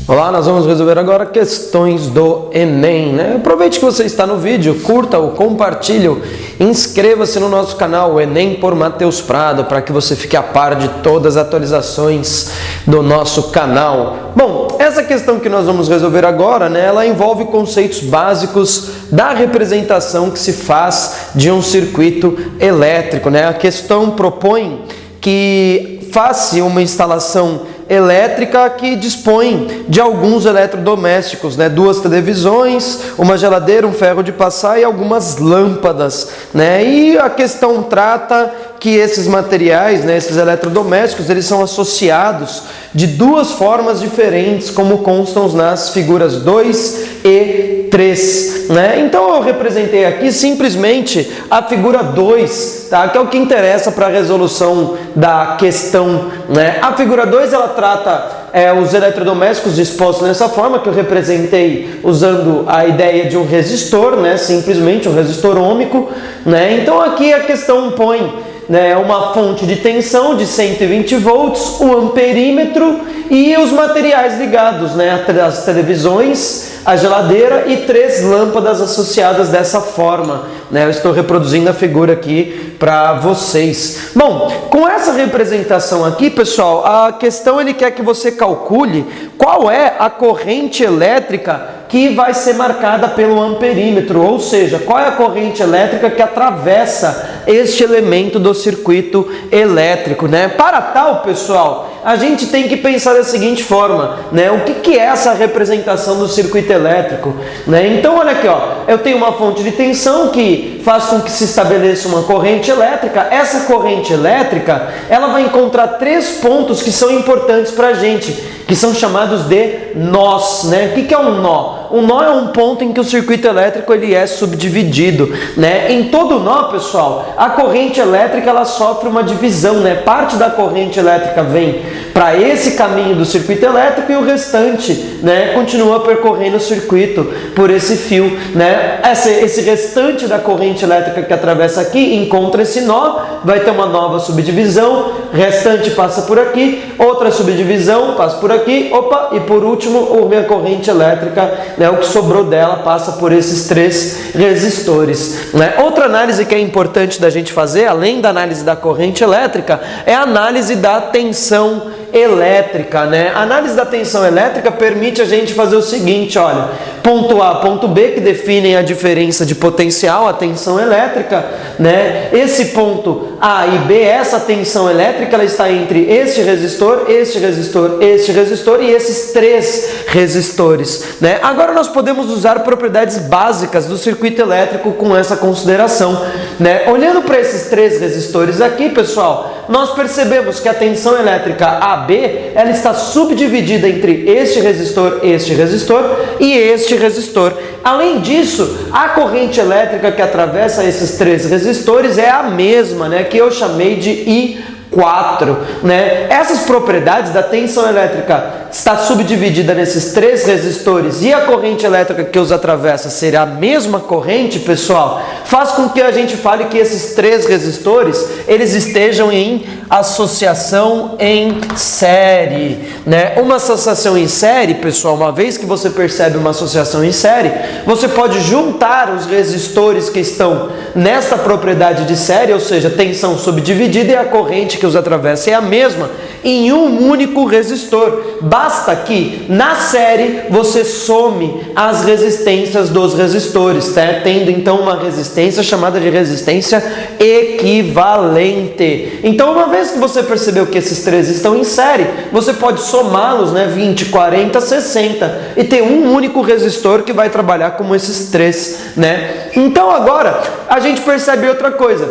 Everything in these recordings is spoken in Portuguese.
Olá, nós vamos resolver agora questões do Enem, né? Aproveite que você está no vídeo, curta-o, compartilhe-o, inscreva-se no nosso canal Enem por Matheus Prado, para que você fique a par de todas as atualizações do nosso canal. Bom, essa questão que nós vamos resolver agora, né, ela envolve conceitos básicos da representação que se faz de um circuito elétrico, né? A questão propõe que faça uma instalação elétrica que dispõe de alguns eletrodomésticos, né? Duas televisões, uma geladeira, um ferro de passar e algumas lâmpadas, né? E a questão trata que esses materiais, né, esses eletrodomésticos, eles são associados de duas formas diferentes, como constam nas figuras 2 e 3, né? Então eu representei aqui simplesmente a figura 2, tá? Que é o que interessa para a resolução da questão, né? A figura 2, ela trata os eletrodomésticos dispostos nessa forma, que eu representei usando a ideia de um resistor, né? Simplesmente um resistor ôhmico, né? Então aqui a questão põe, né, uma fonte de tensão de 120 volts, o amperímetro e os materiais ligados, né, as televisões, a geladeira e 3 lâmpadas associadas dessa forma, né? Eu estou reproduzindo a figura aqui para vocês. Bom, com essa representação aqui, pessoal, a questão ele quer que você calcule qual é a corrente elétrica que vai ser marcada pelo amperímetro, ou seja, qual é a corrente elétrica que atravessa este elemento do circuito elétrico, né? Para tal, pessoal, a gente tem que pensar da seguinte forma, né? O que é essa representação do circuito elétrico, né? Então, olha aqui, ó, eu tenho uma fonte de tensão que faz com que se estabeleça uma corrente elétrica. Essa corrente elétrica, ela vai encontrar 3 pontos que são importantes para a gente, que são chamados de nós, né? O que é um nó? Um nó é um ponto em que o circuito elétrico ele é subdividido, né? Em todo nó, pessoal, a corrente elétrica ela sofre uma divisão, né? Parte da corrente elétrica vem para esse caminho do circuito elétrico e o restante, né, continua percorrendo o circuito por esse fio, né? Esse restante da corrente elétrica que atravessa aqui encontra esse nó, vai ter uma nova subdivisão, restante passa por aqui, outra subdivisão passa por aqui, opa, e por último a minha corrente elétrica, né, o que sobrou dela passa por esses 3 resistores, né? Outra análise que é importante da gente fazer, além da análise da corrente elétrica, é a análise da tensão elétrica, né? A análise da tensão elétrica permite a gente fazer o seguinte, olha, ponto A, ponto B, que definem a diferença de potencial, a tensão elétrica, né? Esse ponto A e B, essa tensão elétrica, ela está entre este resistor, este resistor, este resistor e esses 3 resistores, né? Agora nós podemos usar propriedades básicas do circuito elétrico com essa consideração, né? Olhando para esses 3 resistores aqui, pessoal, nós percebemos que a tensão elétrica AB, ela está subdividida entre este resistor e este resistor. Além disso, a corrente elétrica que atravessa esses 3 resistores é a mesma, né, que eu chamei de I4, né? Essas propriedades da tensão elétrica está subdividida nesses 3 resistores e a corrente elétrica que os atravessa será a mesma corrente, pessoal, faz com que a gente fale que esses 3 resistores, eles estejam em associação em série, né? Uma associação em série, pessoal, uma vez que você percebe uma associação em série, você pode juntar os resistores que estão nesta propriedade de série, ou seja, tensão subdividida e a corrente que os atravessa é a mesma, em um único resistor. Basta que na série você some as resistências dos resistores, tá? Tendo então uma resistência chamada de resistência equivalente. Então, uma vez que você percebeu que esses 3 estão em série, você pode somá-los, né, 20, 40, 60 e ter um único resistor que vai trabalhar como esses 3, né? Então agora a gente percebe outra coisa,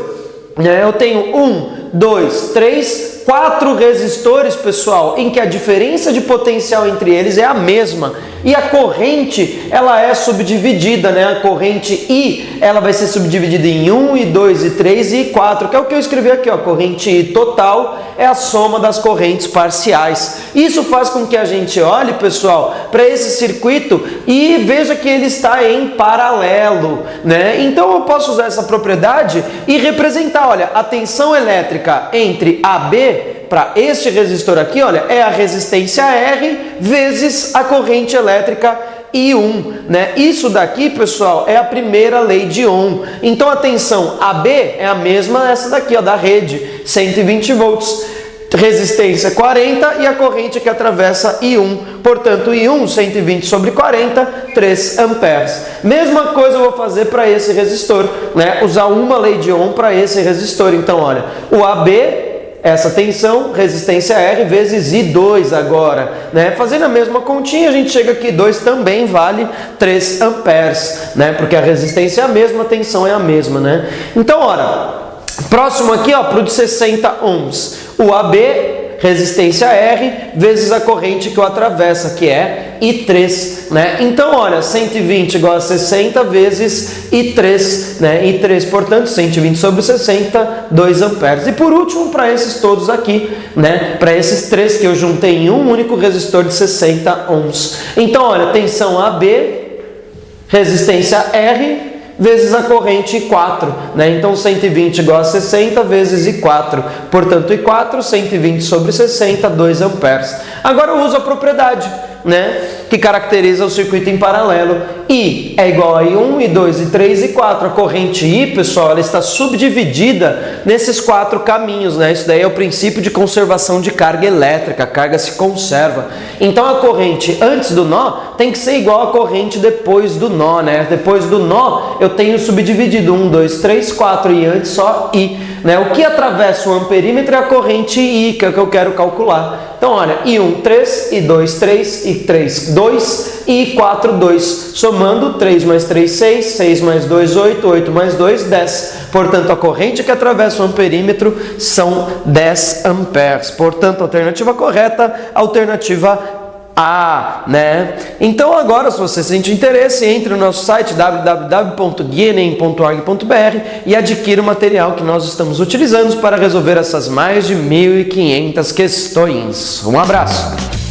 né? Eu tenho 1, 2, 3, 4 resistores, pessoal, em que a diferença de potencial entre eles é a mesma. E a corrente, ela é subdividida, né? A corrente I, ela vai ser subdividida em 1, e 2, e 3, e 4, que é o que eu escrevi aqui, ó. Corrente I total é a soma das correntes parciais. Isso faz com que a gente olhe, pessoal, para esse circuito e veja que ele está em paralelo, né? Então eu posso usar essa propriedade e representar, olha, a tensão elétrica entre AB para este resistor aqui, olha, é a resistência R vezes a corrente elétrica I1, né? Isso daqui, pessoal, é a primeira lei de Ohm. Então a tensão AB é a mesma essa daqui, ó, da rede, 120 volts. Resistência 40 e a corrente que atravessa I1. Portanto, I1, 120 sobre 40, 3 amperes. Mesma coisa eu vou fazer para esse resistor, né? Usar uma lei de Ohm para esse resistor. Então, olha, o AB, essa tensão, resistência R vezes I2 agora, né? Fazendo a mesma continha, a gente chega aqui, 2 também vale 3 amperes, né? Porque a resistência é a mesma, a tensão é a mesma, né? Então, olha, próximo aqui, ó, para o de 60 ohms, o AB, resistência R, vezes a corrente que o atravessa, que é I3, né? Então, olha, 120 igual a 60 vezes I3, né? I3, portanto, 120 sobre 60, 2 amperes. E por último, para esses todos aqui, né? Para esses três que eu juntei em um único resistor de 60 ohms. Então, olha, tensão AB, resistência R, vezes a corrente I4, né? Então 120 igual a 60 vezes I4, portanto I4, 120 sobre 60, 2 amperes. Agora eu uso a propriedade, né, que caracteriza o circuito em paralelo. I é igual a I1, I2, I3, I4. A corrente I, pessoal, ela está subdividida nesses 4 caminhos, né? Isso daí é o princípio de conservação de carga elétrica, a carga se conserva. Então a corrente antes do nó tem que ser igual à corrente depois do nó, né? Depois do nó eu tenho subdividido 1, 2, 3, 4 e antes só I, né? O que atravessa o amperímetro é a corrente I, que é o que eu quero calcular. Então, olha, I1, 3, I2, 3, I3, 2, I4, 2. Somando, 3 mais 3, 6, 6 mais 2, 8, 8 mais 2, 10. Portanto, a corrente que atravessa o amperímetro são 10 amperes. Portanto, alternativa correta, alternativa A, né? Então agora, se você sente interesse, entre no nosso site www.guienem.org.br e adquira o material que nós estamos utilizando para resolver essas mais de 1.500 questões. Um abraço!